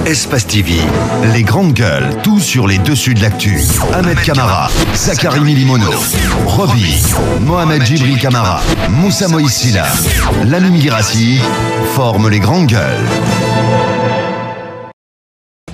Espace TV, les grandes gueules, tout sur les dessus de l'actu. Ahmed Camara, Zachary Milimono, Roby, Mohamed Djibril Camara, Moussa Moïse Silla, Lamine Girassi forment les grandes gueules.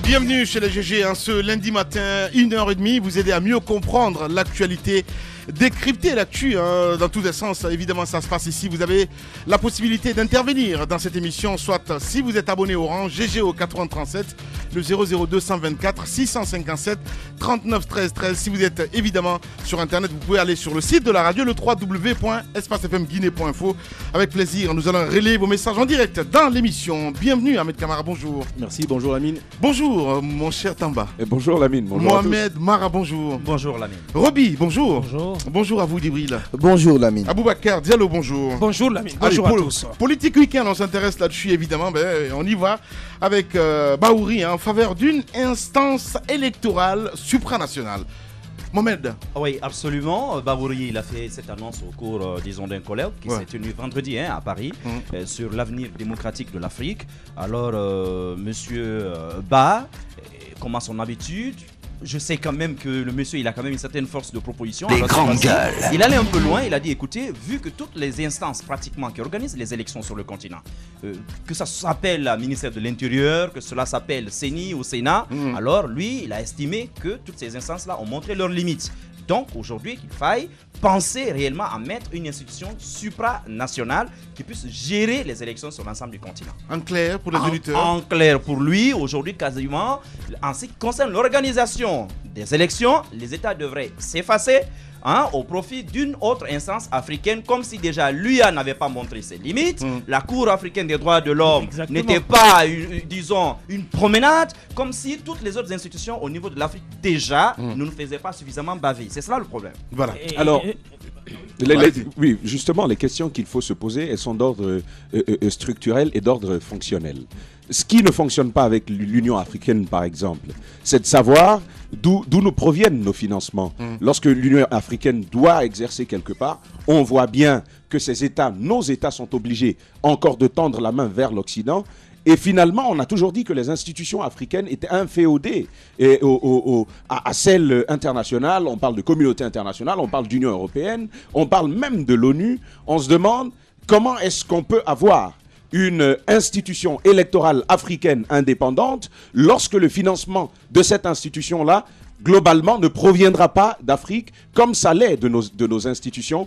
Bienvenue chez les GG, ce lundi matin, 1h30, vous aider à mieux comprendre l'actualité, décrypter l'actu dans tous les sens. Évidemment, ça se passe ici. Vous avez la possibilité d'intervenir dans cette émission, soit si vous êtes abonné Orange, GG au 8037, le 00224 657 39 13 13. Si vous êtes évidemment sur Internet, vous pouvez aller sur le site de la radio, le www.espacefmguinée.info. Avec plaisir, nous allons relayer vos messages en direct dans l'émission. Bienvenue Ahmed Camara, bonjour. Merci, bonjour Lamine. Bonjour mon cher Tamba. Et bonjour Lamine. Bonjour Mohamed Mara, bonjour. Bonjour Lamine. Roby, bonjour. Bonjour. Bonjour à vous Djibril. Bonjour Lamine. Aboubacar Diallo, bonjour. Bonjour Lamine. Bonjour à tous. Politique week-end, on s'intéresse là-dessus évidemment. On y va avec Bahouri en faveur d'une instance électorale supranationale. Mohamed. Oui, absolument. Bahouri, il a fait cette annonce au cours, disons, d'un colloque qui s'est tenu vendredi à Paris sur l'avenir démocratique de l'Afrique. Alors, monsieur Ba, comme à son habitude, je sais quand même que le monsieur, il a quand même une certaine force de proposition. Les grandes gueules. Il allait un peu loin, il a dit, écoutez, vu que toutes les instances pratiquement qui organisent les élections sur le continent, que ça s'appelle le ministère de l'Intérieur, que cela s'appelle CENI ou Sénat, alors lui, il a estimé que toutes ces instances-là ont montré leurs limites. Donc aujourd'hui, qu'il faille penser réellement à mettre une institution supranationale qui puisse gérer les élections sur l'ensemble du continent. En clair pour les auditeurs. En clair pour lui, aujourd'hui quasiment, en ce qui concerne l'organisation des élections, les États devraient s'effacer au profit d'une autre instance africaine, comme si déjà l'UA n'avait pas montré ses limites, la Cour africaine des droits de l'homme n'était pas, disons, une promenade, comme si toutes les autres institutions au niveau de l'Afrique déjà ne nous faisaient pas suffisamment baver. C'est cela le problème. Voilà. Alors, oui, justement, les questions qu'il faut se poser, elles sont d'ordre structurel et d'ordre fonctionnel. Ce qui ne fonctionne pas avec l'Union africaine, par exemple, c'est de savoir d'où nous proviennent nos financements. Lorsque l'Union africaine doit exercer quelque part, on voit bien que ces États, nos États sont obligés encore de tendre la main vers l'Occident. Et finalement, on a toujours dit que les institutions africaines étaient inféodées à celles internationales. On parle de communauté internationale, on parle d'Union européenne, on parle même de l'ONU. On se demande comment est-ce qu'on peut avoir une institution électorale africaine indépendante lorsque le financement de cette institution-là, globalement, ne proviendra pas d'Afrique comme ça l'est de nos institutions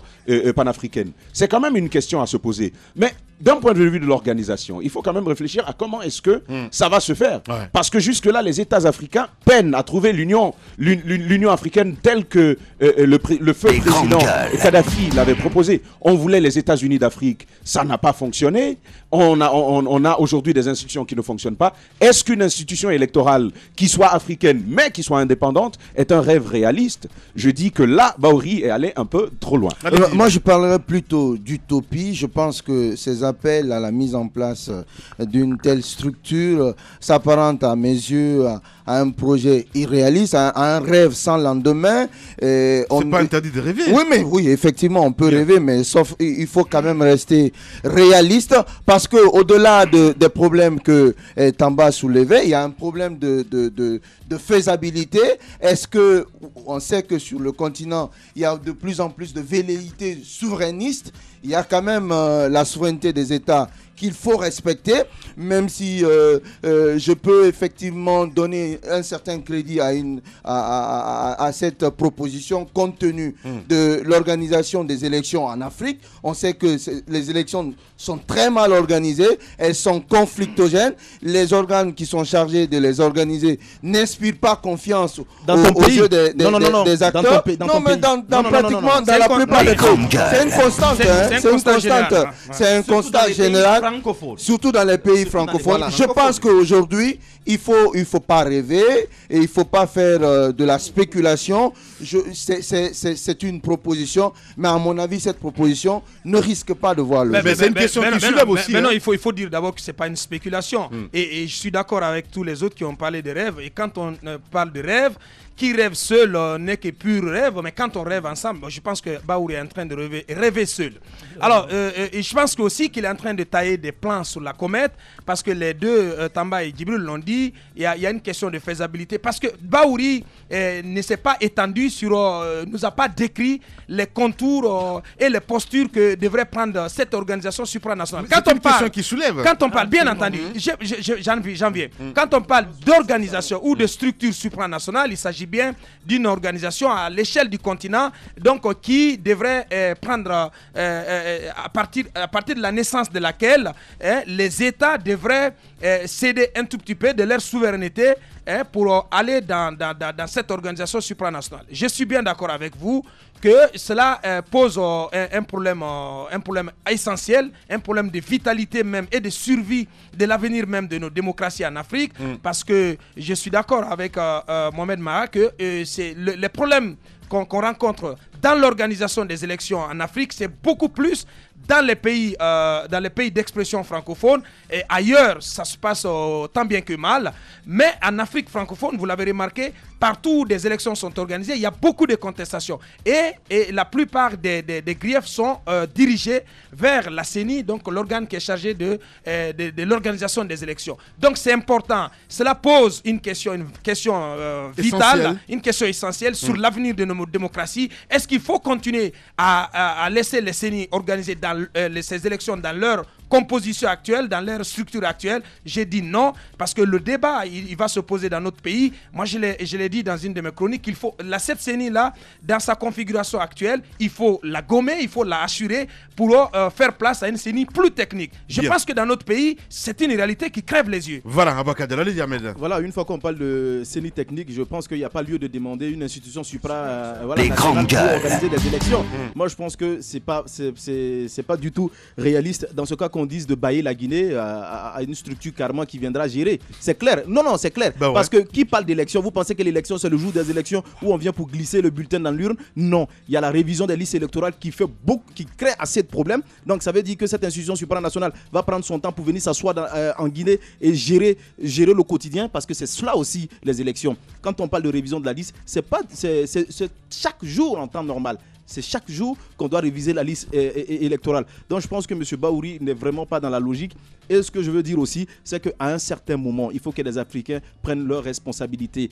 panafricaines. C'est quand même une question à se poser. Mais d'un point de vue de l'organisation, il faut quand même réfléchir à comment est-ce que ça va se faire. Parce que jusque-là, les États africains peinent à trouver l'Union africaine telle que le feu président Kadhafi l'avait proposé. On voulait les États-Unis d'Afrique, ça n'a pas fonctionné. On a aujourd'hui des institutions qui ne fonctionnent pas. Est-ce qu'une institution électorale qui soit africaine, mais qui soit indépendante, est un rêve réaliste? Je dis que là, Bahouri est allé un peu trop loin. Moi, je parlerais plutôt d'utopie. Je pense que ces appels à la mise en place d'une telle structure s'apparentent à mes yeux à un projet irréaliste, à un rêve sans lendemain. C'est pas interdit de rêver. Oui, effectivement, on peut rêver, mais sauf il faut quand même rester réaliste, parce que au-delà des problèmes que Tamba soulevait, il y a un problème de faisabilité. Est-ce que on sait que sur le continent, il y a de plus en plus de velléités souverainistes? Il y a quand même la souveraineté des États qu'il faut respecter, même si je peux effectivement donner un certain crédit à cette proposition compte tenu de l'organisation des élections en Afrique. On sait que les élections sont très mal organisées, elles sont conflictogènes, les organes qui sont chargés de les organiser n'inspirent pas confiance aux yeux des acteurs. Pratiquement dans la plupart des pays. C'est une constante, c'est un constat général. Surtout dans les pays francophones. Je pense qu'aujourd'hui, il faut pas rêver et il ne faut pas faire de la spéculation. C'est une proposition, mais à mon avis, cette proposition ne risque pas de voir le jour. C'est une question qui soulève aussi. Mais non, il faut dire d'abord que ce n'est pas une spéculation. Et je suis d'accord avec tous les autres qui ont parlé de rêve. Et quand on parle de rêve, qui rêve seul n'est que pur rêve, mais quand on rêve ensemble, je pense que Bahouri est en train de rêver seul. Alors, et je pense aussi qu'il est en train de tailler envoyer des plans sur la comète, parce que les deux, Tamba et Djibril l'ont dit, il y a une question de faisabilité, parce que Bahouri ne s'est pas étendu nous a pas décrit les contours et les postures que devrait prendre cette organisation supranationale. Quand on parle, qui soulève. Quand on parle, bien entendu, j'en viens. Quand on parle d'organisation ou de structure supranationale, il s'agit bien d'une organisation à l'échelle du continent, donc qui devrait prendre à partir de la naissance de laquelle les États devraient céder un tout petit peu de leur souveraineté pour aller dans cette organisation supranationale. Je suis bien d'accord avec vous que cela pose un problème essentiel, un problème de vitalité même et de survie de l'avenir même de nos démocraties en Afrique, parce que je suis d'accord avec Mohamed Mara que c'est les problèmes qu'on rencontre dans l'organisation des élections en Afrique, c'est beaucoup plus dans les pays d'expression francophone, et ailleurs ça se passe tant bien que mal, mais en Afrique francophone, vous l'avez remarqué, partout où des élections sont organisées, il y a beaucoup de contestations, et la plupart des griefs sont dirigés vers la CENI, donc l'organe qui est chargé de l'organisation des élections. Donc c'est important, cela pose une question vitale, une question essentielle sur l'avenir de nos démocraties. Est-ce qu'il faut continuer à laisser les CENI organiser ces élections dans leur composition actuelle, dans leur structure actuelle? J'ai dit non, parce que le débat, il va se poser dans notre pays. Moi, je l'ai dit dans une de mes chroniques, il faut cette CENI-là, dans sa configuration actuelle, il faut la gommer, il faut la assurer pour faire place à une CENI plus technique. Je pense que dans notre pays, c'est une réalité qui crève les yeux. Voilà, Abakadel, allez-y, Ahmed. Voilà, une fois qu'on parle de CENI technique, je pense qu'il n'y a pas lieu de demander une institution les grandes gueules pour organiser des élections. Moi, je pense que c'est pas du tout réaliste dans ce cas qu'on dise de bailler la Guinée à une structure carrément qui viendra gérer. C'est clair. Non, c'est clair. Ouais. Parce que qui parle d'élection? Vous pensez que l'élection, c'est le jour des élections où on vient pour glisser le bulletin dans l'urne? Non. Il y a la révision des listes électorales qui crée assez de problèmes. Donc, ça veut dire que cette institution supranationale va prendre son temps pour venir s'asseoir en Guinée et gérer le quotidien, parce que c'est cela aussi, les élections. Quand on parle de révision de la liste, c'est chaque jour en temps normal. C'est chaque jour qu'on doit réviser la liste électorale. Donc je pense que M. Bahouri n'est vraiment pas dans la logique. Et ce que je veux dire aussi, c'est qu'à un certain moment, il faut que les Africains prennent leurs responsabilités.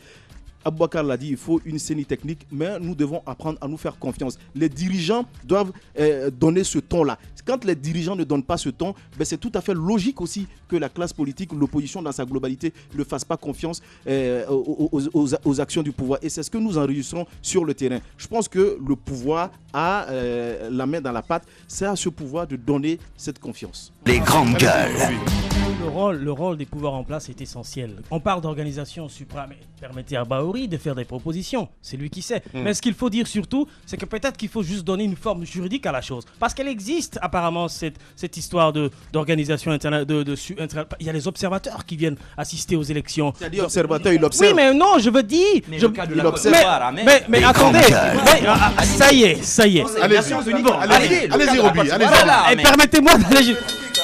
Aboubakar l'a dit, il faut une CENI technique, mais nous devons apprendre à nous faire confiance. Les dirigeants doivent donner ce ton-là. Quand les dirigeants ne donnent pas ce ton, c'est tout à fait logique aussi que la classe politique, l'opposition dans sa globalité, ne fasse pas confiance aux actions du pouvoir. Et c'est ce que nous enregistrons sur le terrain. Je pense que le pouvoir a la main dans la pâte. C'est à ce pouvoir de donner cette confiance. Les grandes gueules. Le rôle des pouvoirs en place est essentiel. On parle d'organisation suprême. Permettez à Bahouri de faire des propositions. C'est lui qui sait. Mais ce qu'il faut dire surtout, c'est que peut-être qu'il faut juste donner une forme juridique à la chose. Parce qu'elle existe apparemment, cette histoire d'organisation internationale. Il y a les observateurs qui viennent assister aux élections. C'est-à-dire observateur, il observe. Oui, mais non, je veux dire... Mais attendez. Ça y est. Allez-y, Roby.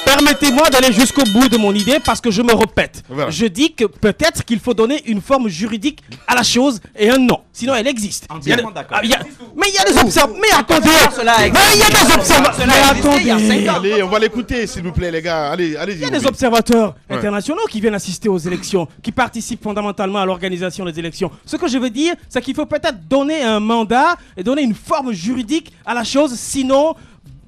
Permettez-moi d'aller jusqu'au bout de mon idée, parce que je me répète. Voilà. Je dis que peut-être qu'il faut donner une forme juridique à la chose et un nom. Sinon, elle existe. Entièrement d'accord. Mais il y a des observateurs. Mais attendez. Mais il y a des observateurs. Mais attendez. Allez, on va l'écouter, s'il vous plaît, les gars. Allez-y. Il y a des observateurs internationaux qui viennent assister aux élections, qui participent fondamentalement à l'organisation des élections. Ce que je veux dire, c'est qu'il faut peut-être donner un mandat et donner une forme juridique à la chose. Sinon,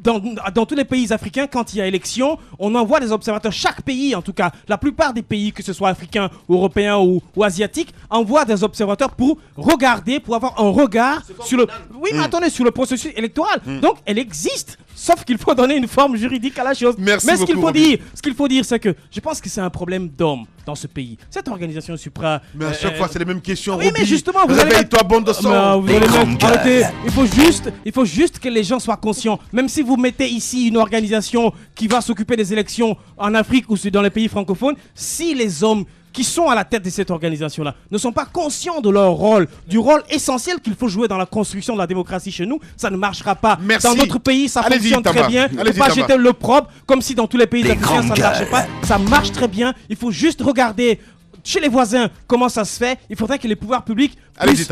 dans tous les pays africains, quand il y a élection, on envoie des observateurs. Chaque pays, en tout cas, la plupart des pays, que ce soit africains, européens ou asiatiques, envoient des observateurs pour regarder, pour avoir un regard sur le... Oui, mais attendez, sur le processus électoral. Donc, elle existe. Sauf qu'il faut donner une forme juridique à la chose. Merci mais beaucoup, ce qu'il faut dire, c'est que je pense que c'est un problème d'hommes dans ce pays. Cette organisation supra... Mais à chaque fois, c'est les mêmes questions. Oui, mais justement, vous allez... Réveille-toi, bande de sang. Vous allez arrêter. Il faut juste que les gens soient conscients. Même si vous mettez ici une organisation qui va s'occuper des élections en Afrique ou dans les pays francophones, si les hommes qui sont à la tête de cette organisation-là ne sont pas conscients de leur rôle, du rôle essentiel qu'il faut jouer dans la construction de la démocratie chez nous, ça ne marchera pas. Merci. Dans notre pays, ça fonctionne très bien. Il ne faut pas jeter le propre comme si dans tous les pays africains ça ne marchait pas. Ça marche très bien. Il faut juste regarder chez les voisins, comment ça se fait. Il faudrait que les pouvoirs publics puissent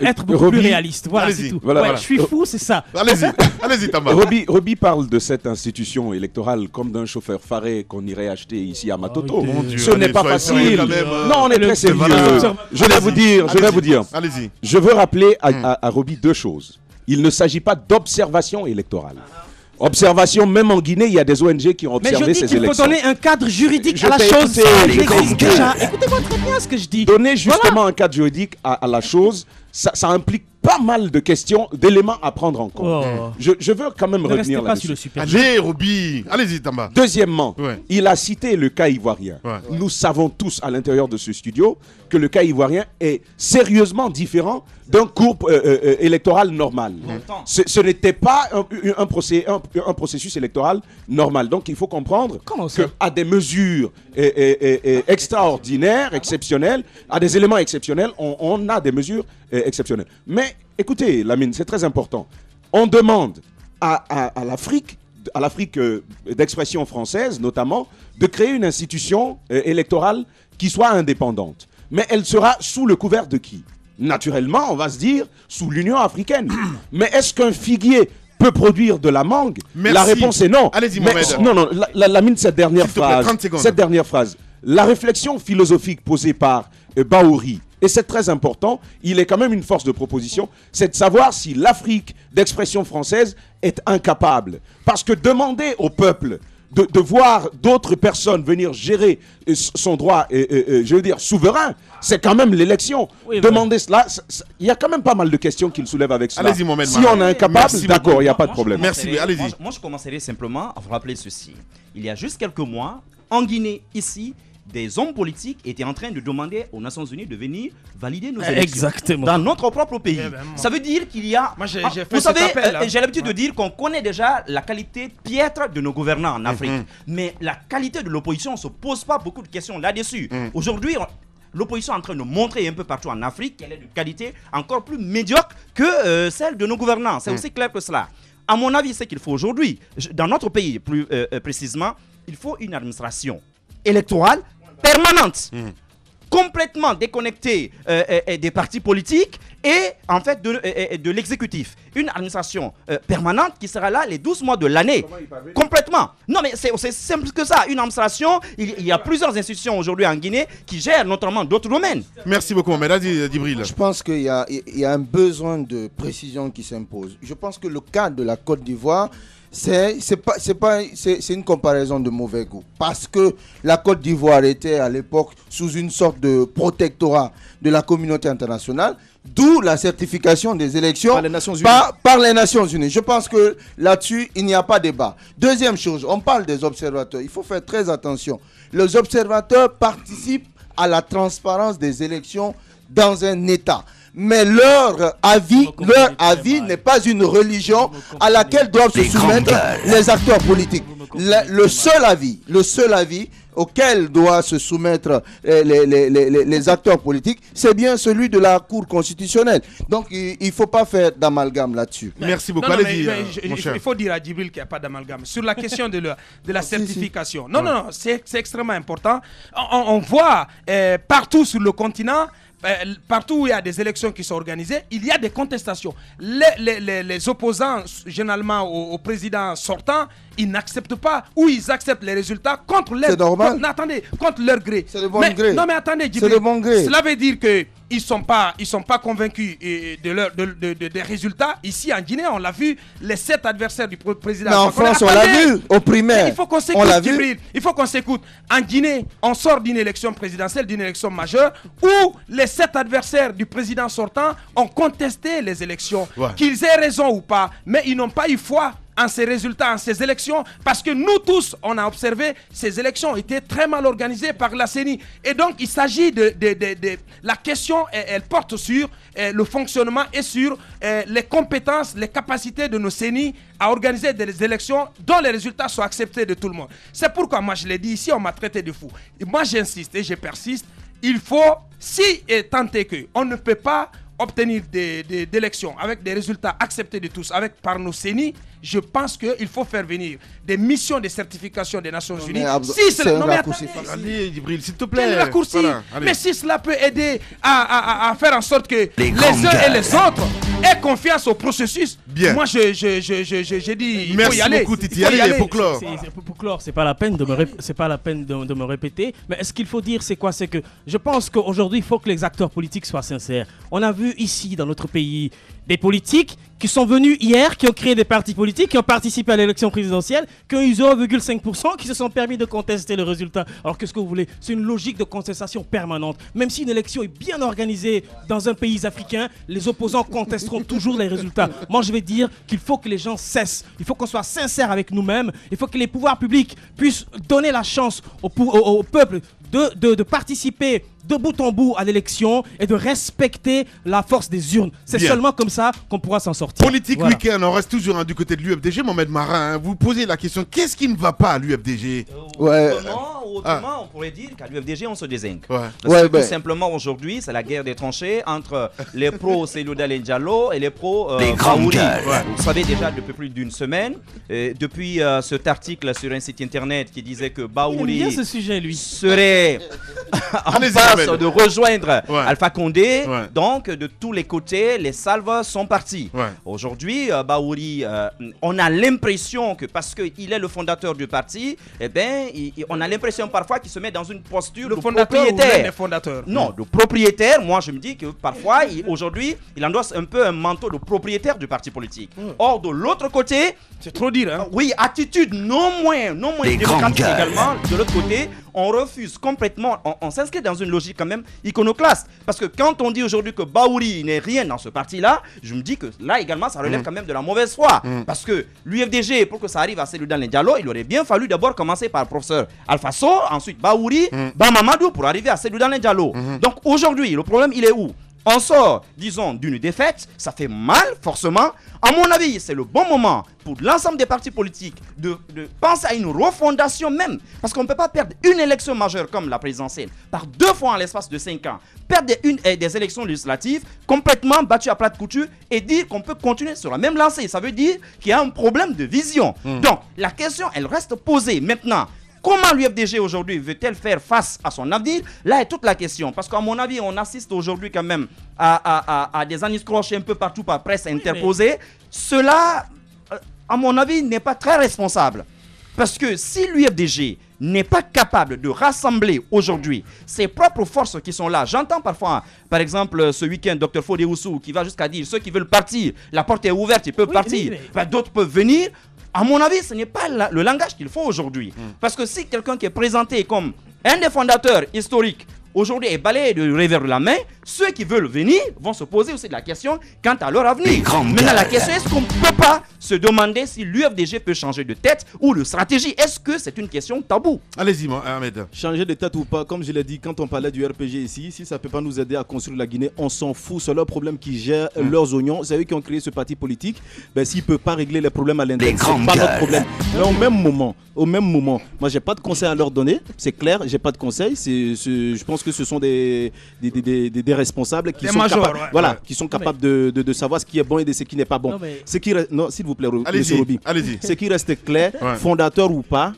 être beaucoup plus réalistes. Voilà, c'est tout. Voilà. Je suis fou, c'est ça. Allez-y, Tamba. Roby parle de cette institution électorale comme d'un chauffeur faré qu'on irait acheter ici à Matoto. Ce n'est pas facile. Non, on est très sérieux. Je vais vous dire. Allez-y. Je veux rappeler à Roby deux choses. Il ne s'agit pas d'observation électorale. Observation, même en Guinée, il y a des ONG qui ont observé ces élections. Mais je dis qu'il faut donner un cadre juridique à la chose. Écoutez-moi très bien ce que je dis. Donner justement un cadre juridique à la chose, ça implique pas mal de questions, d'éléments à prendre en compte. Je veux quand même revenir là-dessus. Allez, Roby. Allez-y, Tamba. Deuxièmement, il a cité le cas ivoirien. Nous savons tous à l'intérieur de ce studio que le cas ivoirien est sérieusement différent d'un cours électoral normal. Ce n'était pas un processus électoral normal. Donc il faut comprendre qu'à des mesures extraordinaires, exceptionnelles, à des éléments exceptionnels, on a des mesures exceptionnelles. Mais écoutez, Lamine, c'est très important. On demande à l'Afrique d'expression française, notamment, de créer une institution électorale qui soit indépendante. Mais elle sera sous le couvert de qui? Naturellement, on va se dire sous l'Union africaine. Mais est-ce qu'un figuier peut produire de la mangue? La réponse est non. Allez-y, Mohamed. Non, Lamine, cette dernière phrase. La réflexion philosophique posée par Bahouri, et c'est très important, il est quand même une force de proposition, c'est de savoir si l'Afrique d'expression française est incapable. Parce que demander au peuple de voir d'autres personnes venir gérer son droit, je veux dire, souverain, c'est quand même l'élection. Demander cela, il y a quand même pas mal de questions qu'il soulève avec cela. Allez-y, Mohamed. Si on est incapable, d'accord, il n'y a pas de problème. Merci, allez-y. Moi, je commencerai simplement à vous rappeler ceci. Il y a juste quelques mois, en Guinée, ici, des hommes politiques étaient en train de demander aux Nations Unies de venir valider nos élections. Exactement. Dans notre propre pays. Ça veut dire qu'il y a... Moi, vous savez, j'ai l'habitude de dire qu'on connaît déjà la qualité piètre de nos gouvernants en Afrique. Mais la qualité de l'opposition, on ne se pose pas beaucoup de questions là-dessus. Aujourd'hui, l'opposition est en train de montrer un peu partout en Afrique qu'elle est de qualité encore plus médiocre que celle de nos gouvernants. C'est aussi clair que cela. À mon avis, c'est qu'il faut aujourd'hui, dans notre pays plus précisément, il faut une administration électorale permanente, complètement déconnectée des partis politiques et en fait de l'exécutif. Une administration permanente qui sera là les 12 mois de l'année. Complètement. Non mais c'est aussi simple que ça. Une administration, il y a plusieurs institutions aujourd'hui en Guinée qui gèrent notamment d'autres domaines. Merci beaucoup, Mohamed Djibril. Je pense qu'il y a un besoin de précision qui s'impose. Je pense que le cas de la Côte d'Ivoire, c'est une comparaison de mauvais goût. Parce que la Côte d'Ivoire était à l'époque sous une sorte de protectorat de la communauté internationale, d'où la certification des élections par les Nations Unies. Par les Nations Unies. Je pense que là-dessus, il n'y a pas débat. Deuxième chose, on parle des observateurs. Il faut faire très attention. Les observateurs participent à la transparence des élections dans un État. Mais leur avis n'est pas une religion à laquelle doivent se soumettre les acteurs politiques. Le seul avis auquel doivent se soumettre les acteurs politiques, c'est bien celui de la Cour constitutionnelle. Donc il ne faut pas faire d'amalgame là-dessus. Merci beaucoup. Il faut dire à Djibril qu'il n'y a pas d'amalgame. Sur la question de la certification. Non, c'est extrêmement important. On voit partout sur le continent, partout où il y a des élections qui sont organisées, il y a des contestations. Les opposants, généralement au président sortant, ils n'acceptent pas ou ils acceptent les résultats contre leur gré. Contre leur gré. C'est de bon gré. Non mais attendez, c'est de bon gré. Cela veut dire que ils sont pas convaincus des résultats. Ici en Guinée, on l'a vu, les 7 adversaires du président. Mais en France, on l'a vu au primaire. Il faut qu'on s'écoute, Djibril. Il faut qu'on s'écoute. En Guinée, on sort d'une élection présidentielle, d'une élection majeure, où les 7 adversaires du président sortant ont contesté les élections. Qu'ils aient raison ou pas, mais ils n'ont pas eu foi en ces résultats, en ces élections, parce que nous tous, on a observé, ces élections étaient très mal organisées par la CENI. Et donc, il s'agit de la question, elle porte sur le fonctionnement et sur les compétences, les capacités de nos CENI à organiser des élections dont les résultats soient acceptés de tout le monde. C'est pourquoi, moi, je l'ai dit ici, on m'a traité de fou. Et moi, j'insiste et je persiste, il faut, si et tant est que, on ne peut pas obtenir des élections avec des résultats acceptés de tous par nos CENI, je pense qu'il faut faire venir des missions de certification des Nations Unies. Si c'est un raccourci. Allez, Djibril, s'il te plaît. Quel raccourci? Voilà, allez. Mais si cela peut aider à faire en sorte que les uns et les autres aient confiance au processus, Bien. moi j'ai dit il faut y aller. Beaucoup, Titi. Il faut y Allez, aller. pour clore. Pour clore, c'est pas la peine de me répéter. Mais ce qu'il faut dire, c'est quoi? C'est que je pense qu'aujourd'hui, il faut que les acteurs politiques soient sincères. On a vu ici, dans notre pays, des politiques qui sont venus hier, qui ont créé des partis politiques, qui ont participé à l'élection présidentielle, qui ont eu 0,5%, qui se sont permis de contester le résultat. Alors qu'est-ce que vous voulez? C'est une logique de contestation permanente. Même si une élection est bien organisée dans un pays africain, les opposants contesteront toujours les résultats. Moi, je vais dire qu'il faut que les gens cessent. Il faut qu'on soit sincère avec nous-mêmes. Il faut que les pouvoirs publics puissent donner la chance au peuple de participer de bout en bout à l'élection et de respecter la force des urnes. C'est Bien. seulement comme ça qu'on pourra s'en sortir. Politique Voilà. week-end, on reste toujours du côté de l'UFDG. Mohamed Marin, vous posez la question, qu'est-ce qui ne va pas à l'UFDG? Ouais. Autrement, on pourrait dire qu'à l'UFDG, on se désingue. Ouais. Parce Ouais, que ben. tout simplement, aujourd'hui, c'est la guerre des tranchées entre les pros Seydou Dalein Diallo et les pros Bahouri. Vous savez déjà depuis plus d'une semaine, depuis cet article sur un site internet qui disait que Il aime Bahouri bien ce sujet, lui. serait en Allez-y, passe Mohamed. de rejoindre Ouais. Alpha Condé. Ouais. Donc, de tous les côtés, les salves sont partis. Ouais. Aujourd'hui, Bahouri, on a l'impression que parce qu'il est le fondateur du parti, eh ben, on a l'impression parfois qu'il se met dans une posture Le de fondateur ou l'un des propriétaire. fondateurs? Non, de propriétaire. Moi, je me dis que parfois, aujourd'hui, il endosse un peu un manteau de propriétaire du parti politique. Or, de l'autre côté, C'est trop dire, hein? oui, attitude non moins démocratique également. De l'autre côté, on refuse complètement, on s'inscrit dans une logique quand même iconoclaste. Parce que quand on dit aujourd'hui que Bahouri n'est rien dans ce parti-là, je me dis que là également, ça relève quand même de la mauvaise foi. Parce que l'UFDG, pour que ça arrive à Seydou Dalein Diallo, il aurait bien fallu d'abord commencer par le professeur Alpha Sow, ensuite Bahouri, Bamamadou pour arriver à Seydou Dalein Diallo. Donc aujourd'hui, le problème, il est où? On sort, disons, d'une défaite, ça fait mal, forcément. À mon avis, c'est le bon moment pour l'ensemble des partis politiques de penser à une refondation même. Parce qu'on ne peut pas perdre une élection majeure comme la présidentielle par 2 fois en l'espace de 5 ans. Perdre des élections législatives complètement battues à plat de couture et dire qu'on peut continuer sur la même lancée. Ça veut dire qu'il y a un problème de vision. Donc, la question, elle reste posée maintenant. Comment l'UFDG aujourd'hui veut-elle faire face à son avenir? Là est toute la question. Parce qu'à mon avis, on assiste aujourd'hui quand même à des aniscroches un peu partout par presse interposée. Cela, à mon avis, n'est pas très responsable. Parce que si l'UFDG n'est pas capable de rassembler aujourd'hui ses propres forces qui sont là, j'entends parfois, par exemple, ce week-end, Dr Fodé Oussou qui va jusqu'à dire ceux qui veulent partir, la porte est ouverte, ils peuvent partir. Ben, d'autres peuvent venir. À mon avis, ce n'est pas le langage qu'il faut aujourd'hui. Parce que si quelqu'un qui est présenté comme un des fondateurs historiques aujourd'hui est balayé de revers de la main, ceux qui veulent venir vont se poser aussi de la question quant à leur avenir. Maintenant, la question, est-ce qu'on ne peut pas se demander si l'UFDG peut changer de tête ou de stratégie? Est-ce que c'est une question taboue? Allez-y, Ahmed. Changer de tête ou pas, comme je l'ai dit, quand on parlait du RPG ici, si ça ne peut pas nous aider à construire la Guinée, on s'en fout. C'est leur problème qui gèrent leurs oignons. C'est eux qui ont créé ce parti politique. Ben, s'ils ne peuvent pas régler les problèmes à l'intérieur, c'est pas notre problème. Mais au même moment, moi, j'ai pas de conseil à leur donner. C'est clair, j'ai pas de conseil. Je pense que ce sont des responsables qui sont capables, qui sont capables de savoir ce qui est bon et de ce qui n'est pas bon. Non, s'il vous plaît, monsieur Roby. Allez-y. Ce qui reste clair, fondateur ou pas,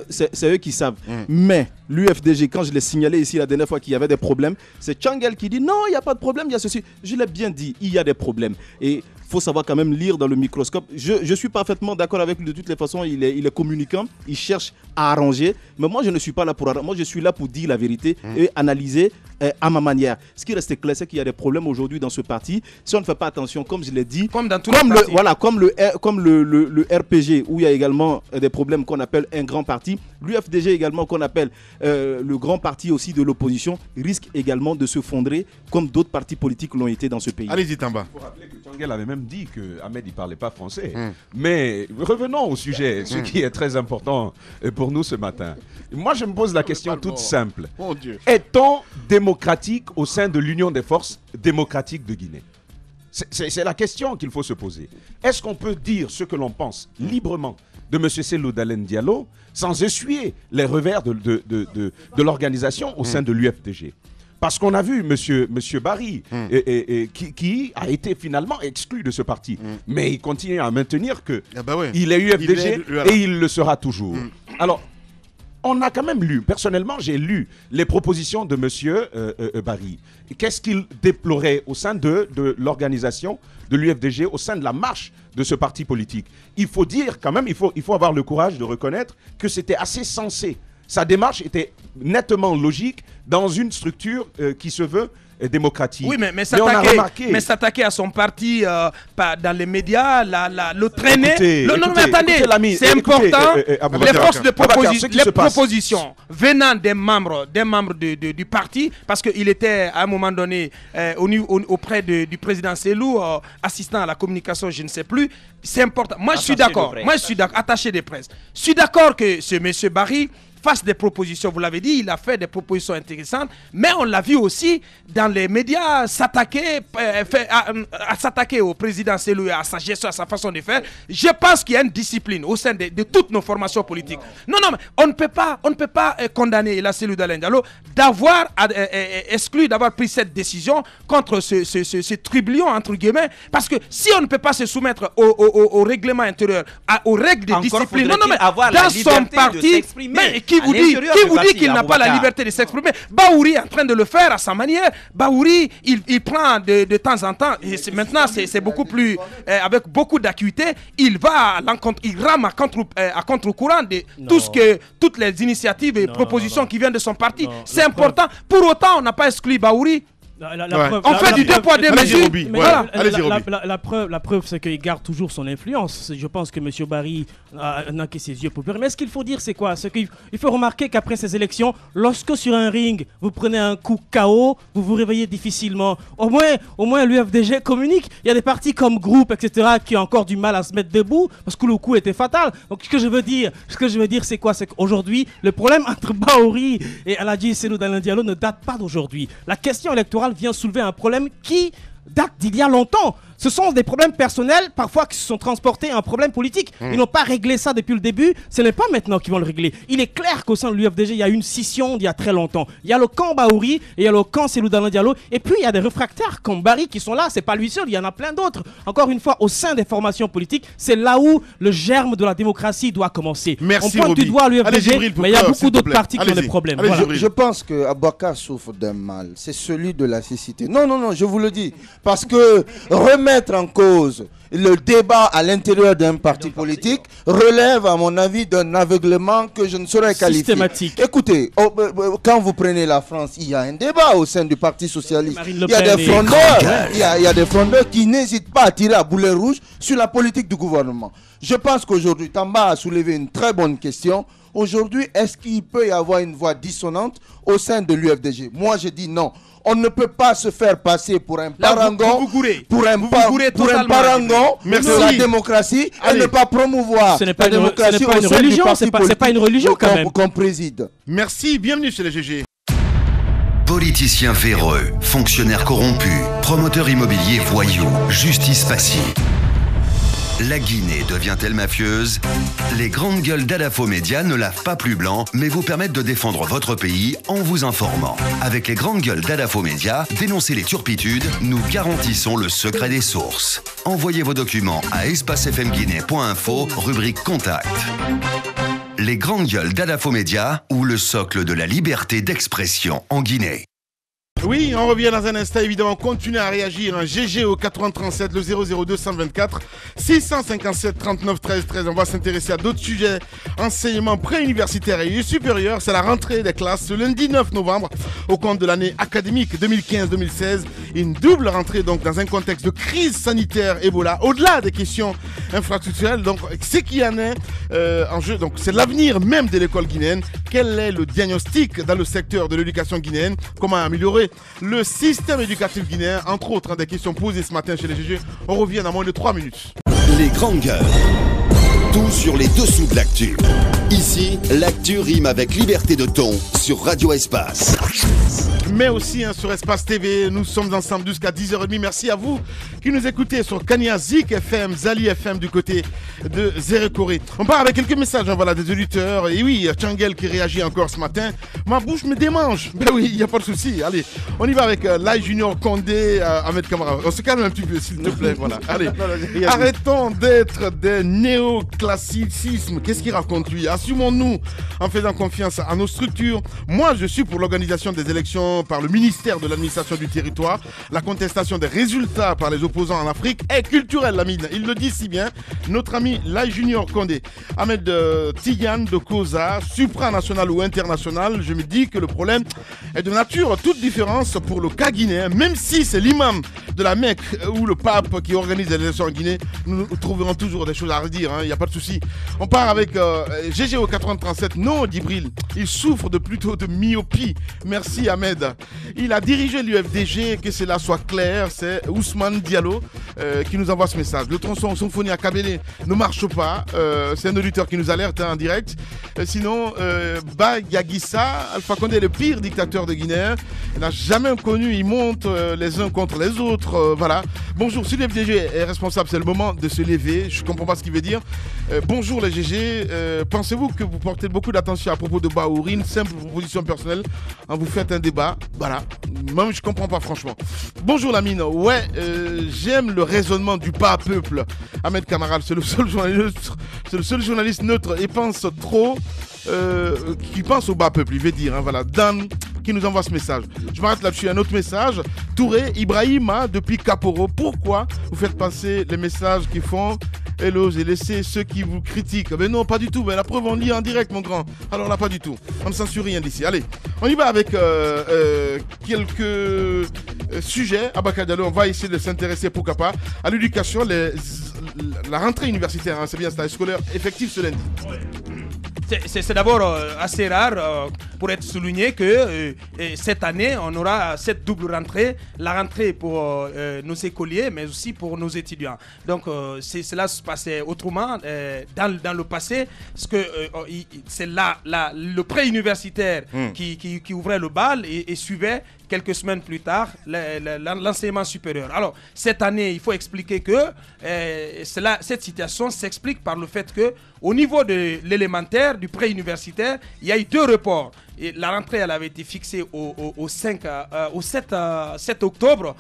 c'est eux qui savent. Mais l'UFDG, quand je l'ai signalé ici la dernière fois qu'il y avait des problèmes, c'est Tchangel qui dit non, il n'y a pas de problème, il y a ceci. Je l'ai bien dit, il y a des problèmes. Et il faut savoir quand même lire dans le microscope. Je suis parfaitement d'accord avec lui de toutes les façons. Il est communicant, il cherche à arranger. Mais moi, je ne suis pas là pour arranger. Moi, je suis là pour dire la vérité et analyser à ma manière. Ce qui reste clair, c'est qu'il y a des problèmes aujourd'hui dans ce parti. Si on ne fait pas attention, comme je l'ai dit, comme dans tous les partis. Voilà, comme le RPG, où il y a également des problèmes qu'on appelle un grand parti, l'UFDG également qu'on appelle le grand parti aussi de l'opposition, risque également de se fondrer comme d'autres partis politiques l'ont été dans ce pays. Allez-y, Tamba. Il faut rappeler que Tchangel avait même dit que Ahmed il parlait pas français. Mais revenons au sujet, ce qui est très important pour nous ce matin. Moi, je me pose la question toute simple. Mon Dieu. Est-on démocratique au sein de l'Union des forces démocratiques de Guinée? C'est la question qu'il faut se poser. Est-ce qu'on peut dire ce que l'on pense librement de M. Seydou Dalein Diallo sans essuyer les revers de l'organisation au sein de l'UFDG? Parce qu'on a vu monsieur Barry qui a été finalement exclu de ce parti. Mais il continue à maintenir que il est UFDG et il le sera toujours. Alors, on a quand même lu, personnellement j'ai lu les propositions de monsieur Barry. Qu'est-ce qu'il déplorait au sein de l'organisation de l'UFDG, au sein de la marche de ce parti politique? Il faut dire quand même, il faut avoir le courage de reconnaître que c'était assez sensé. Sa démarche était nettement logique dans une structure qui se veut démocratique. Oui, mais s'attaquer à son parti dans les médias, le traîner. Non, mais attendez, c'est important. Les forces de proposition venant des membres du parti, parce qu'il était à un moment donné auprès du président Selou, assistant à la communication, je ne sais plus. C'est important. Moi, je suis d'accord. Attaché de presse. Je suis d'accord que ce monsieur Barry fasse des propositions, vous l'avez dit, il a fait des propositions intéressantes, mais on l'a vu aussi dans les médias s'attaquer au président Selou, à sa gestion, à sa façon de faire. Je pense qu'il y a une discipline au sein de toutes nos formations politiques. Non, mais on ne peut pas condamner la Selou Dalein Diallo d'avoir exclu, d'avoir pris cette décision contre ce trublion, entre guillemets, parce que si on ne peut pas se soumettre au règlement intérieur, aux règles de discipline, mais dans son parti, qui vous dit qu'il n'a pas la liberté de s'exprimer? Bahouri est en train de le faire à sa manière. Bahouri, il prend de temps en temps, et maintenant c'est beaucoup plus, avec beaucoup d'acuité, il va à l'encontre, il rame à contre-courant de toutes les initiatives et propositions qui viennent de son parti. C'est important. Pour autant, on n'a pas exclu Bahouri. On fait du 2 poids 2 mesures. La preuve, c'est qu'il garde toujours son influence. Je pense que M. Barry n'a que ses yeux pour pleurer. Mais ce qu'il faut dire, c'est quoi? Il faut remarquer qu'après ces élections, lorsque sur un ring, vous prenez un coup KO, vous vous réveillez difficilement. Au moins l'UFDG communique. Il y a des partis comme Groupe, etc., qui ont encore du mal à se mettre debout parce que le coup était fatal. Donc ce que je veux dire, c'est quoi? C'est qu'aujourd'hui, le problème entre Bahouri et Aladji Selou Dalein Diallo ne date pas d'aujourd'hui. La question électorale vient soulever un problème qui date d'il y a longtemps. Ce sont des problèmes personnels, parfois qui se sont transportés à un problème politique. Ils n'ont pas réglé ça depuis le début. Ce n'est pas maintenant qu'ils vont le régler. Il est clair qu'au sein de l'UFDG, il y a une scission d'il y a très longtemps. Il y a le camp Bahouri et il y a le camp Selou Dalein Diallo. Et puis, il y a des réfractaires comme Barry qui sont là. C'est pas lui seul, il y en a plein d'autres. Encore une fois, au sein des formations politiques, c'est là où le germe de la démocratie doit commencer. Merci, on pointe du doigt à l'UFDG, mais il y a beaucoup d'autres partis qui ont des problèmes. Je pense que Abouakar souffre d'un mal. C'est celui de la cécité. Non, je vous le dis. Parce que remettre en cause le débat à l'intérieur d'un parti politique relève, à mon avis, d'un aveuglement que je ne saurais qualifier. Systématique. Écoutez, quand vous prenez la France, il y a un débat au sein du Parti Socialiste. Il y a des frondeurs qui n'hésitent pas à tirer à boulet rouge sur la politique du gouvernement. Je pense qu'aujourd'hui, Tamba a soulevé une très bonne question. Aujourd'hui, est-ce qu'il peut y avoir une voix dissonante au sein de l'UFDG? Moi, je dis non. On ne peut pas se faire passer pour un parangon, pour un parangon de la démocratie et ne pas promouvoir la démocratie au sein du parti politique qu'on préside. Merci, bienvenue chez les GG. Politiciens véreux, fonctionnaires corrompus, promoteurs immobiliers voyous, justice passive. La Guinée devient-elle mafieuse? Les grandes gueules d'Adafo Média ne lavent pas plus blanc, mais vous permettent de défendre votre pays en vous informant. Avec les grandes gueules d'Adafo Média, dénoncez les turpitudes, nous garantissons le secret des sources. Envoyez vos documents à espacefmguinée.info, rubrique Contact. Les grandes gueules d'Adafo Média, ou le socle de la liberté d'expression en Guinée. Oui, on revient dans un instant, évidemment, continuez à réagir, GG au 8037, le 002 124 657 39 13 13. On va s'intéresser à d'autres sujets, enseignement préuniversitaire et supérieur. C'est la rentrée des classes ce lundi 9 novembre au compte de l'année académique 2015-2016. Une double rentrée donc dans un contexte de crise sanitaire Ebola, au-delà des questions infrastructurelles. Donc, c'est qu'il y en a en jeu. Donc, c'est l'avenir même de l'école guinéenne. Quel est le diagnostic dans le secteur de l'éducation guinéenne? Comment améliorer le système éducatif guinéen, entre autres, des questions posées ce matin chez les GG. On revient dans moins de 3 minutes. Les grandes gueules. Tout sur les dessous de l'actu. Ici, l'actu rime avec liberté de ton sur Radio Espace. mais aussi sur Espace TV. Nous sommes ensemble jusqu'à 10h30. Merci à vous qui nous écoutez sur Kania Zik FM, Zali FM du côté de Zérekoré. On part avec quelques messages voilà, des auditeurs. Et oui, Tchangel qui réagit encore ce matin. Ma bouche me démange. Ben oui, il n'y a pas de souci. Allez, on y va avec Lai Junior Condé, Ahmed Kamara. On se calme un petit peu, s'il te plaît. Voilà. Allez, arrêtons d'être des néoclassicismes. Qu'est-ce qu'il raconte lui? Assumons-nous en faisant confiance à nos structures. Moi, je suis pour l'organisation des élections par le ministère de l'administration du territoire. La contestation des résultats par les opposants en Afrique est culturelle, Lamine. Il le dit si bien. Notre ami Lai Junior Condé, Ahmed Tidiane de Koza, supranational ou international, je me dis que le problème est de nature toute différence pour le cas guinéen. Même si c'est l'imam de la Mecque ou le pape qui organise les élections en Guinée, nous trouverons toujours des choses à redire, il n'y a pas de souci. On part avec GGO 8037. Non, Djibril, il souffre plutôt de myopie. Merci Ahmed. Il a dirigé l'UFDG, que cela soit clair. C'est Ousmane Diallo qui nous envoie ce message. Le tronçon Symphonie à Kabélé ne marche pas. C'est un auditeur qui nous alerte en direct. Sinon, Yagissa, Alpha Condé est le pire dictateur de Guinée. Il n'a jamais connu, il monte les uns contre les autres. Voilà. Bonjour, si l'UFDG est responsable, c'est le moment de se lever. Je ne comprends pas ce qu'il veut dire. Bonjour les GG. Pensez-vous que vous portez beaucoup d'attention à propos de Baourine? Simple proposition personnelle. Vous faites un débat. Voilà. Même je ne comprends pas franchement. Bonjour Lamine. Ouais, j'aime le raisonnement du pas à peuple. Ahmed Kamaral, c'est le seul journaliste neutre et pense trop. Qui pense au bas peuple, il veut dire. Voilà. Dan qui nous envoie ce message. Je m'arrête là-dessus. Un autre message. Touré Ibrahima depuis Caporo. Pourquoi vous faites passer les messages qui font éloge et laissez ceux qui vous critiquent? Mais non, pas du tout. Mais la preuve, on lit en direct, mon grand. Alors là, pas du tout. On ne censure rien d'ici. Allez, on y va avec quelques sujets. Abakadalo, on va essayer de s'intéresser, pourquoi pas, à l'éducation, la rentrée universitaire. C'est bien, c'est scolaire effectif ce lundi. C'est d'abord assez rare pour être souligné que cette année, on aura cette double rentrée, la rentrée pour nos écoliers, mais aussi pour nos étudiants. Donc, cela se passait autrement dans le passé, parce que c'est le pré-universitaire qui ouvrait le bal et suivait quelques semaines plus tard l'enseignement supérieur. Alors, cette année, il faut expliquer que cette situation s'explique par le fait que au niveau de l'élémentaire, du pré-universitaire, il y a eu 2 reports. Et la rentrée, elle avait été fixée au 7 octobre.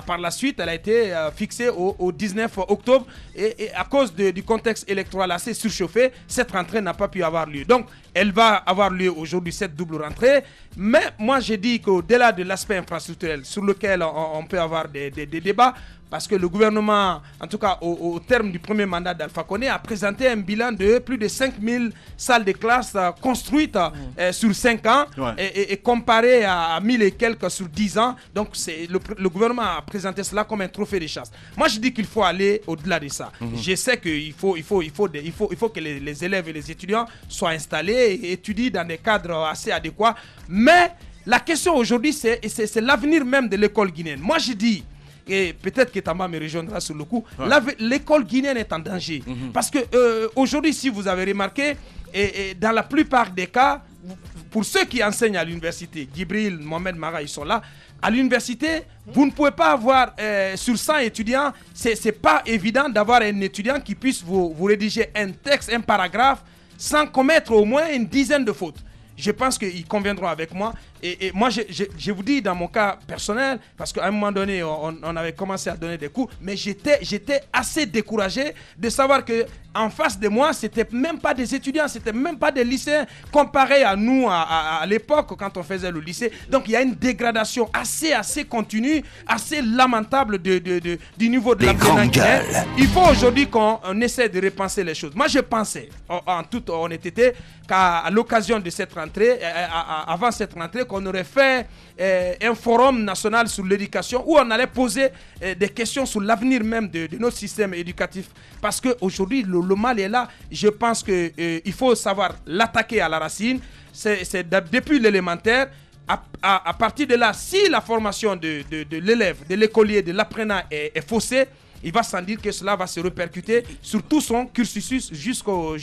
Par la suite, elle a été fixée au 19 octobre. Et à cause du contexte électoral assez surchauffé, cette rentrée n'a pas pu avoir lieu. Donc, elle va avoir lieu aujourd'hui, cette double rentrée. Mais moi, j'ai dit qu'au-delà de l'aspect infrastructurel, sur lequel on peut avoir des débats, parce que le gouvernement, en tout cas au terme du premier mandat d'Alpha Condé, a présenté un bilan de plus de 5000 salles de classe construites sur 5 ans et comparé à 1000 et quelques sur 10 ans. Donc le gouvernement a présenté cela comme un trophée de chasse. Moi je dis qu'il faut aller au-delà de ça. Je sais qu'il faut que les élèves et les étudiants soient installés et étudient dans des cadres assez adéquats. Mais la question aujourd'hui, c'est l'avenir même de l'école guinéenne. Moi je dis, et peut-être que Tamba me rejoindra sur le coup, l'école guinéenne est en danger. Parce que aujourd'hui, si vous avez remarqué, et dans la plupart des cas, pour ceux qui enseignent à l'université, Djibril, Mohamed Mara, ils sont là, à l'université, vous ne pouvez pas avoir sur 100 étudiants, c'est pas évident d'avoir un étudiant qui puisse vous rédiger un texte, un paragraphe, sans commettre au moins une dizaine de fautes. Je pense qu'ils conviendront avec moi. Et moi, je vous dis, dans mon cas personnel, parce qu'à un moment donné, on avait commencé à donner des cours, mais j'étais assez découragé de savoir qu'en face de moi, c'était même pas des étudiants, c'était même pas des lycéens, comparé à nous, à l'époque, quand on faisait le lycée. Donc, il y a une dégradation assez continue, assez lamentable du niveau de l'enseignement guinéen. Il faut aujourd'hui qu'on essaie de repenser les choses. Moi, je pensais, en toute honnêteté, qu'à l'occasion de cette rentrée, avant cette rentrée, qu'on aurait fait un forum national sur l'éducation où on allait poser des questions sur l'avenir même de notre système éducatif. Parce qu'aujourd'hui, le mal est là. Je pense qu'il faut savoir l'attaquer à la racine. C'est depuis l'élémentaire. À partir de là, si la formation de l'élève, de l'écolier, de l'apprenant est faussée, il va sans dire que cela va se répercuter sur tout son cursus jusqu'au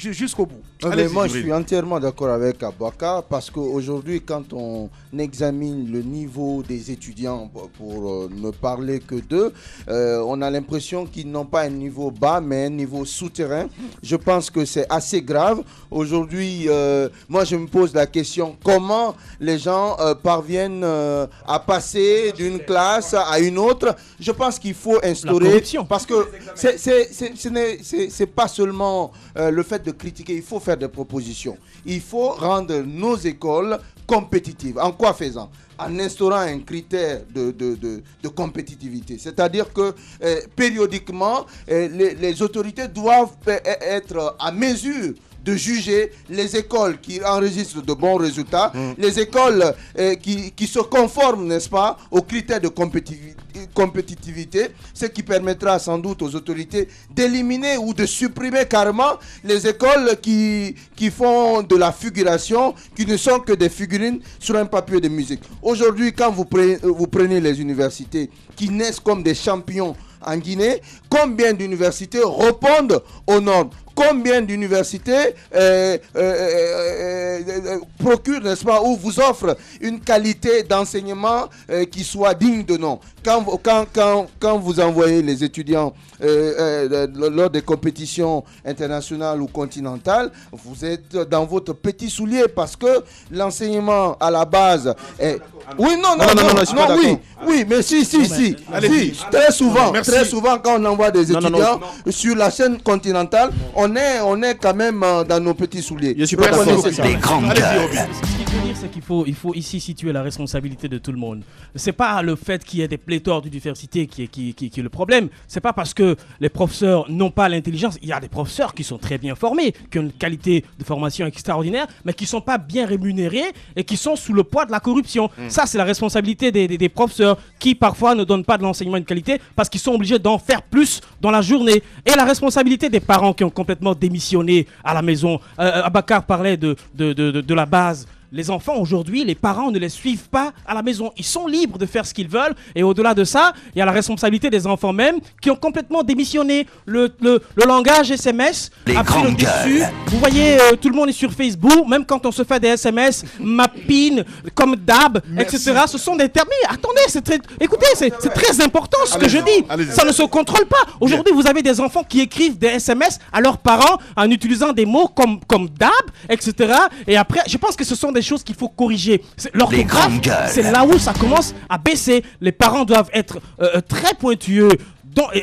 bout. Mais moi, je suis entièrement d'accord avec Abouaka parce qu'aujourd'hui, quand on examine le niveau des étudiants, pour ne parler que d'eux, on a l'impression qu'ils n'ont pas un niveau bas, mais un niveau souterrain. Je pense que c'est assez grave. Aujourd'hui, moi, je me pose la question, comment les gens parviennent à passer d'une classe à une autre? Je pense qu'il faut instaurer, parce que c'est pas seulement le fait de critiquer, il faut faire des propositions. Il faut rendre nos écoles compétitives. En quoi faisant? En instaurant un critère de compétitivité. C'est-à-dire que périodiquement, les autorités doivent être à mesure de juger les écoles qui enregistrent de bons résultats, les écoles qui se conforment, n'est-ce pas, aux critères de compétitivité, ce qui permettra sans doute aux autorités d'éliminer ou de supprimer carrément les écoles qui font de la figuration, qui ne sont que des figurines sur un papier de musique. Aujourd'hui, quand vous prenez les universités qui naissent comme des champions en Guinée, combien d'universités répondent aux normes? Combien d'universités procurent, n'est-ce pas, ou vous offrent une qualité d'enseignement qui soit digne de nom? Quand vous envoyez les étudiants lors des compétitions internationales ou continentales, vous êtes dans votre petit soulier parce que l'enseignement à la base est... Oui, oui, mais si, très souvent quand on envoie des étudiants sur la scène continentale, on est quand même dans nos petits souliers. Je suis pas d'accord. Les grandes gueules. Ce qu'il faut dire, c'est qu'il faut ici situer la responsabilité de tout le monde. C'est pas le fait qu'il y ait des pléthores d'universités qui est le problème. C'est pas parce que les professeurs n'ont pas l'intelligence. Il y a des professeurs qui sont très bien formés, qui ont une qualité de formation extraordinaire, mais qui sont pas bien rémunérés et qui sont sous le poids de la corruption. Ça, c'est la responsabilité des professeurs qui parfois ne donnent pas de l'enseignement de qualité parce qu'ils sont obligés d'en faire plus dans la journée. Et la responsabilité des parents qui ont complètement démissionné à la maison. Abakar parlait de la base. Les enfants aujourd'hui, les parents ne les suivent pas à la maison. Ils sont libres de faire ce qu'ils veulent. Et au-delà de ça, il y a la responsabilité des enfants même qui ont complètement démissionné. Le langage SMS a pris le dessus. Vous voyez, tout le monde est sur Facebook. Même quand on se fait des SMS, ma pin, comme DAB, etc. Ce sont des termes. Attendez, écoutez, c'est très important ce que je dis. Ça ne se contrôle pas. Aujourd'hui, vous avez des enfants qui écrivent des SMS à leurs parents en utilisant des mots comme DAB, etc. Et après, je pense que ce sont des choses qu'il faut corriger. L'orthographe, c'est là où ça commence à baisser. Les parents doivent être très pointueux.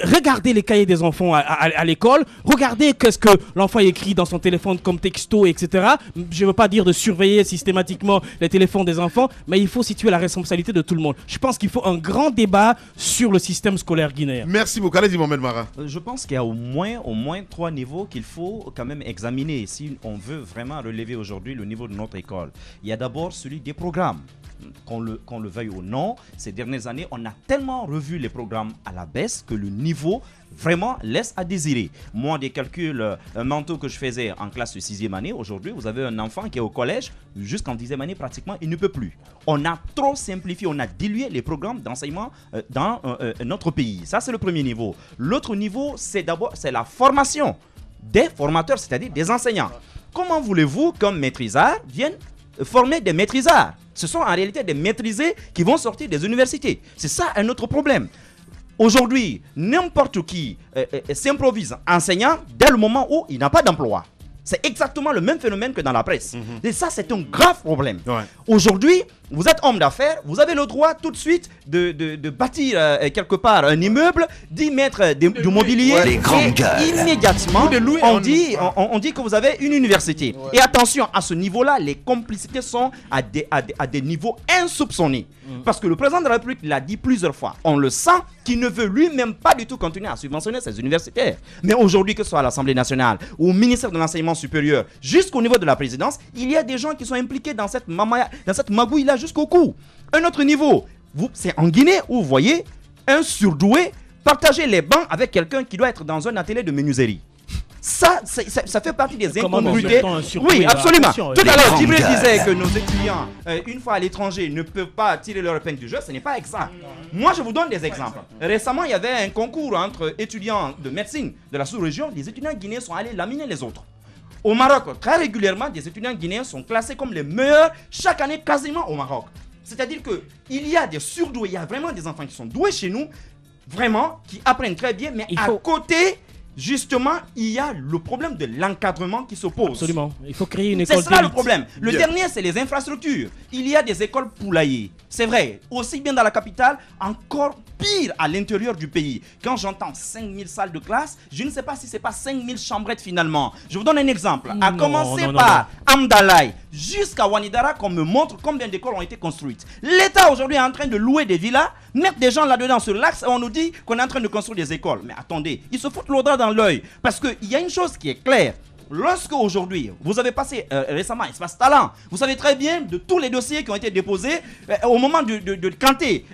Regardez les cahiers des enfants à l'école, regardez qu'est-ce que l'enfant écrit dans son téléphone comme texto, etc. Je ne veux pas dire de surveiller systématiquement les téléphones des enfants, mais il faut situer la responsabilité de tout le monde. Je pense qu'il faut un grand débat sur le système scolaire guinéen. Merci beaucoup. Allez-y, Mohamed Mara. Je pense qu'il y a au moins 3 niveaux qu'il faut quand même examiner si on veut vraiment relever aujourd'hui le niveau de notre école. Il y a d'abord celui des programmes. Qu'on le veuille ou non, ces dernières années, on a tellement revu les programmes à la baisse que le niveau vraiment laisse à désirer. Moi, des calculs mentaux que je faisais en classe de 6e année, aujourd'hui, vous avez un enfant qui est au collège, jusqu'en 10e année, pratiquement, il ne peut plus. On a trop simplifié, on a dilué les programmes d'enseignement dans notre pays. Ça, c'est le premier niveau. L'autre niveau, c'est la formation des formateurs, c'est-à-dire des enseignants. Comment voulez-vous qu'un maîtrisard vienne former des maîtrisards? Ce sont en réalité des maîtrisés qui vont sortir des universités. C'est ça un autre problème. Aujourd'hui, n'importe qui s'improvise enseignant dès le moment où il n'a pas d'emploi. C'est exactement le même phénomène que dans la presse. Et ça, c'est un grave problème. Ouais. Aujourd'hui, vous êtes homme d'affaires, vous avez le droit tout de suite de bâtir quelque part un immeuble, d'y mettre du mobilier, et immédiatement, on dit que vous avez une université. Ouais. Et attention, à ce niveau-là, les complicités sont à des niveaux insoupçonnés. Parce que le président de la République l'a dit plusieurs fois, on le sent qu'il ne veut lui-même pas du tout continuer à subventionner ses universitaires. Mais aujourd'hui, que ce soit à l'Assemblée nationale ou au ministère de l'Enseignement supérieur, jusqu'au niveau de la présidence, il y a des gens qui sont impliqués dans cette magouille-là jusqu'au cou. Un autre niveau, c'est en Guinée où vous voyez un surdoué partager les bancs avec quelqu'un qui doit être dans un atelier de menuiserie. Ça fait partie des incongruités. Oui, Oui, absolument. attention, Tout à l'heure, Djibril grandes disait gueules. que nos étudiants, une fois à l'étranger, ne peuvent pas tirer leur épingle du jeu. Ce n'est pas exact. Moi, je vous donne des exemples. Récemment, il y avait un concours entre étudiants de médecine de la sous-région. Les étudiants guinéens sont allés laminer les autres. Au Maroc, très régulièrement, des étudiants guinéens sont classés comme les meilleurs chaque année quasiment au Maroc. C'est-à-dire qu'il y a des surdoués, il y a vraiment des enfants qui sont doués chez nous, vraiment, qui apprennent très bien, mais à côté, justement, il y a le problème de l'encadrement qui se pose. Absolument. Il faut créer une école C'est ça le d'élite. problème. Le dernier, c'est les infrastructures. Il y a des écoles poulaillers. C'est vrai. Aussi bien dans la capitale, encore pire à l'intérieur du pays. Quand j'entends 5000 salles de classe, je ne sais pas si c'est pas 5000 chambrettes finalement. Je vous donne un exemple. À Non, commencer non, par Amdalaï jusqu'à Wanidara, qu'on me montre combien d'écoles ont été construites. L'État aujourd'hui est en train de louer des villas, mettre des gens là-dedans sur l'axe et on nous dit qu'on est en train de construire des écoles. Mais attendez, ils se foutent l'odeur dans l'œil. Parce qu'il y a une chose qui est claire. Lorsque aujourd'hui, vous avez passé récemment Espace Talent, vous savez très bien de tous les dossiers qui ont été déposés au moment de décanter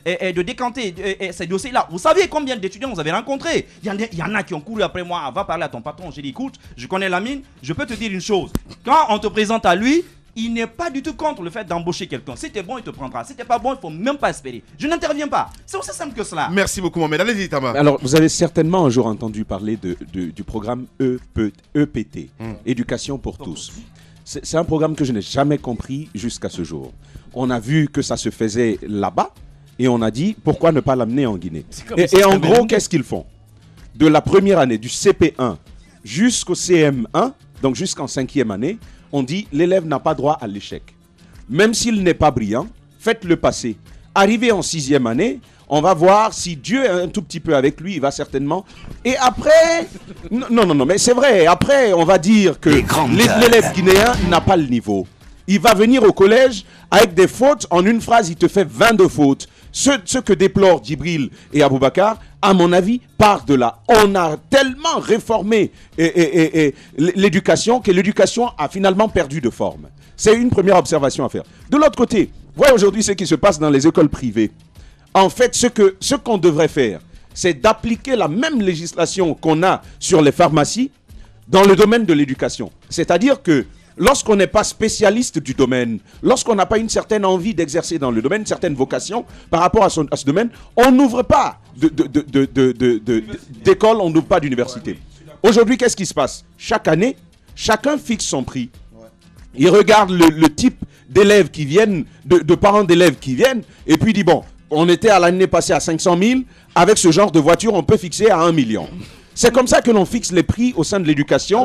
ces dossiers-là. Vous savez combien d'étudiants vous avez rencontrés? Il y en a qui ont couru après moi. Va parler à ton patron. J'ai dit, écoute, je connais la mine, je peux te dire une chose. Quand on te présente à lui, il n'est pas du tout contre le fait d'embaucher quelqu'un. Si t'es bon, il te prendra. Si t'es pas bon, il faut même pas espérer. Je n'interviens pas. C'est aussi simple que cela. Merci beaucoup, Mohamed. Allez-y, Tamba. Alors, vous avez certainement un jour entendu parler du programme EPT, Éducation pour tous. C'est un programme que je n'ai jamais compris jusqu'à ce jour. On a vu que ça se faisait là-bas et on a dit pourquoi ne pas l'amener en Guinée. Et en gros, qu'est-ce qu'ils font? De la première année, du CP1 jusqu'au CM1, donc jusqu'en 5e année, on dit l'élève n'a pas droit à l'échec. Même s'il n'est pas brillant, faites-le passer. Arrivé en 6e année, on va voir si Dieu est un tout petit peu avec lui, il va certainement. Et après, non, mais c'est vrai, après on va dire que l'élève guinéen n'a pas le niveau. Il va venir au collège avec des fautes, en une phrase il te fait 22 fautes. Ce que déplorent Djibril et Aboubacar, à mon avis, part de là. On a tellement réformé l'éducation que l'éducation a finalement perdu de forme. C'est une première observation à faire. De l'autre côté, voyez aujourd'hui ce qui se passe dans les écoles privées. En fait, ce qu'on devrait faire, c'est d'appliquer la même législation qu'on a sur les pharmacies dans le domaine de l'éducation. C'est-à-dire que lorsqu'on n'est pas spécialiste du domaine, lorsqu'on n'a pas une certaine envie d'exercer dans le domaine, une certaine vocation par rapport à ce domaine, on n'ouvre pas d'école, on n'ouvre pas d'université. Aujourd'hui, qu'est-ce qui se passe? Chaque année, chacun fixe son prix. Il regarde le type d'élèves qui viennent, de parents d'élèves qui viennent, et puis il dit, bon, on était à l'année passée à 500 000, avec ce genre de voiture, on peut fixer à 1 million. C'est comme ça que l'on fixe les prix au sein de l'éducation.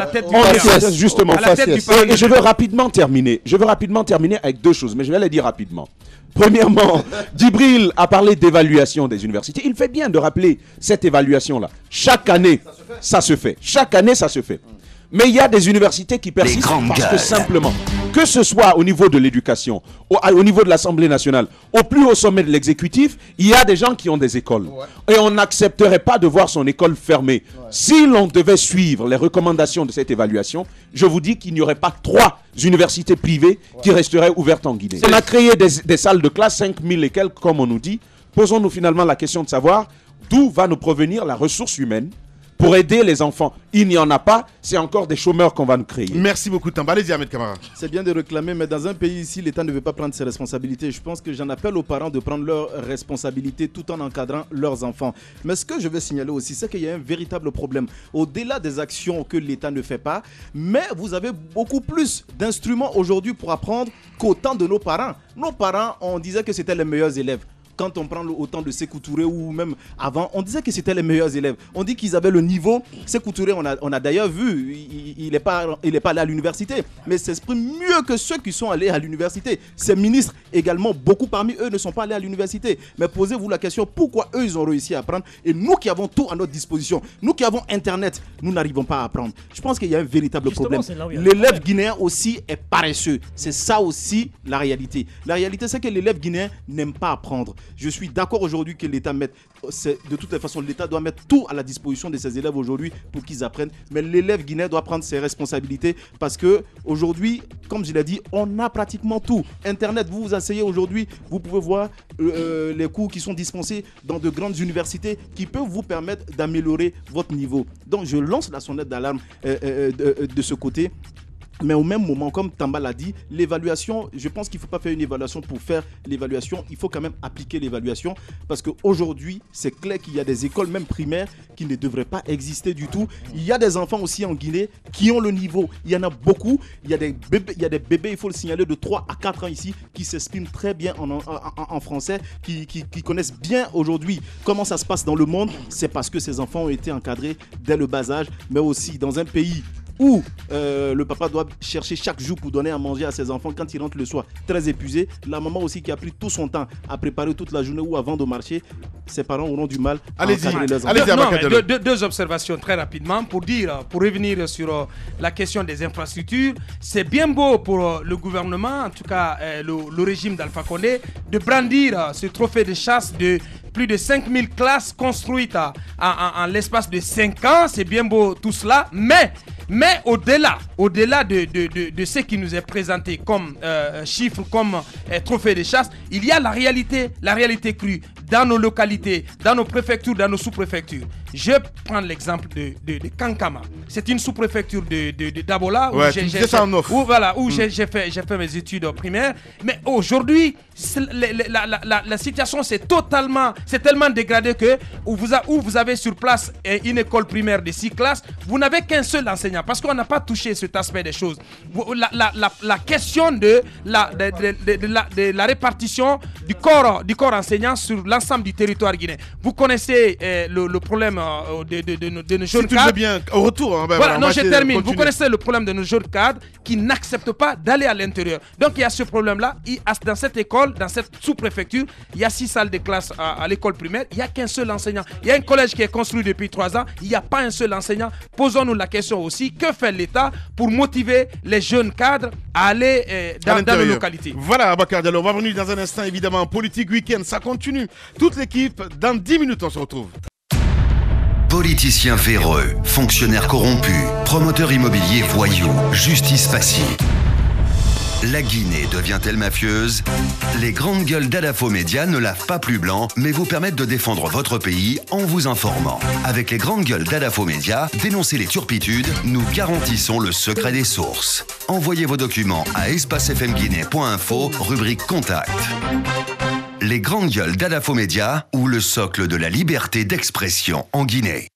Justement. Et je veux rapidement terminer. Avec deux choses, mais je vais les dire rapidement. Premièrement, Djibril a parlé d'évaluation des universités. Il fait bien de rappeler cette évaluation-là. Chaque année, ça se fait. Chaque année, ça se fait. Mais il y a des universités qui persistent parce que simplement, que ce soit au niveau de l'éducation, au niveau de l'Assemblée nationale, au plus haut sommet de l'exécutif, il y a des gens qui ont des écoles. Et on n'accepterait pas de voir son école fermée. Si l'on devait suivre les recommandations de cette évaluation, je vous dis qu'il n'y aurait pas 3 universités privées qui resteraient ouvertes en Guinée. On a créé des salles de classe, 5000 et quelques, comme on nous dit. Posons-nous finalement la question de savoir d'où va nous provenir la ressource humaine pour aider les enfants. Il n'y en a pas, c'est encore des chômeurs qu'on va nous créer. Merci beaucoup, Tamba. Allez-y, Ahmed Kamara. C'est bien de réclamer, mais dans un pays ici, l'État ne veut pas prendre ses responsabilités. Je pense que j'en appelle aux parents de prendre leurs responsabilités tout en encadrant leurs enfants. Mais ce que je veux signaler aussi, c'est qu'il y a un véritable problème. Au-delà des actions que l'État ne fait pas, mais vous avez beaucoup plus d'instruments aujourd'hui pour apprendre qu'au temps de nos parents. Nos parents, on disait que c'était les meilleurs élèves. Quand on prend le temps de Sékou Touré ou même avant, on disait que c'était les meilleurs élèves. On dit qu'ils avaient le niveau. Sékou Touré, on a d'ailleurs vu, il n'est pas allé à l'université, mais s'exprime mieux que ceux qui sont allés à l'université. Ces ministres également, beaucoup parmi eux ne sont pas allés à l'université. Mais posez-vous la question, pourquoi eux, ils ont réussi à apprendre et nous qui avons tout à notre disposition, nous qui avons Internet, nous n'arrivons pas à apprendre. Je pense qu'il y a un véritable problème. L'élève guinéen aussi est paresseux. C'est ça aussi la réalité. La réalité, c'est que l'élève guinéen n'aime pas apprendre. Je suis d'accord aujourd'hui que l'État mette, de toutes les façons, l'État doit mettre tout à la disposition de ses élèves aujourd'hui pour qu'ils apprennent. Mais l'élève guinéen doit prendre ses responsabilités parce que aujourd'hui, comme je l'ai dit, on a pratiquement tout. Internet, vous vous asseyez aujourd'hui, vous pouvez voir les cours qui sont dispensés dans de grandes universités qui peuvent vous permettre d'améliorer votre niveau. Donc je lance la sonnette d'alarme de ce côté. Mais au même moment, comme Tamba l'a dit, l'évaluation, je pense qu'il ne faut pas faire une évaluation pour faire l'évaluation. Il faut quand même appliquer l'évaluation parce qu'aujourd'hui, c'est clair qu'il y a des écoles, même primaires, qui ne devraient pas exister du tout. Il y a des enfants aussi en Guinée qui ont le niveau. Il y en a beaucoup. Il y a des bébés, il faut le signaler, de 3 à 4 ans ici, qui s'expriment très bien en français, qui connaissent bien aujourd'hui comment ça se passe dans le monde. C'est parce que ces enfants ont été encadrés dès le bas âge, mais aussi dans un pays où le papa doit chercher chaque jour pour donner à manger à ses enfants quand il rentre le soir très épuisé. La maman aussi qui a pris tout son temps à préparer toute la journée ou avant de marcher, ses parents auront du mal à encadrer les enfants. Deux observations très rapidement pour revenir sur la question des infrastructures. C'est bien beau pour le gouvernement, en tout cas le régime d'Alpha Condé, de brandir ce trophée de chasse de plus de 5000 classes construites en l'espace de 5 ans. C'est bien beau tout cela, mais au-delà de ce qui nous est présenté comme chiffres, comme trophée de chasse, il y a la réalité crue dans nos localités, dans nos préfectures, dans nos sous-préfectures. Je prends l'exemple de Kankama. C'est une sous-préfecture de Dabola où j'ai fait mes études primaires. Mais aujourd'hui, la situation c'est tellement dégradé que où vous avez sur place une école primaire de 6 classes, vous n'avez qu'un seul enseignant parce qu'on n'a pas touché cet aspect des choses. La question de la répartition du corps enseignant sur l'ensemble du territoire guinéen. Vous connaissez le problème de nos jeunes cadres. Bien, au retour. Je termine. Vous connaissez le problème de nos jeunes cadres qui n'acceptent pas d'aller à l'intérieur. Donc il y a ce problème-là. Dans cette école, dans cette sous-préfecture, il y a 6 salles de classe à l'école primaire. Il n'y a qu'un seul enseignant. Il y a un collège qui est construit depuis 3 ans. Il n'y a pas un seul enseignant. Posons-nous la question aussi, que fait l'État pour motiver les jeunes cadres à aller dans nos localités? Voilà, Abakar Diallo. On va revenir dans un instant, évidemment. Politique Week-end, ça continue. Toute l'équipe, dans 10 minutes, on se retrouve. Politiciens véreux, fonctionnaires corrompus, promoteurs immobiliers voyous, justice passive. La Guinée devient-elle mafieuse? Les grandes gueules d'Adafo Média ne lavent pas plus blanc, mais vous permettent de défendre votre pays en vous informant. Avec les grandes gueules d'Adafo Média, dénoncez les turpitudes, nous garantissons le secret des sources. Envoyez vos documents à espacefmguinée.info, rubrique Contact. Les grandes gueules d'Adafo Média ou le socle de la liberté d'expression en Guinée.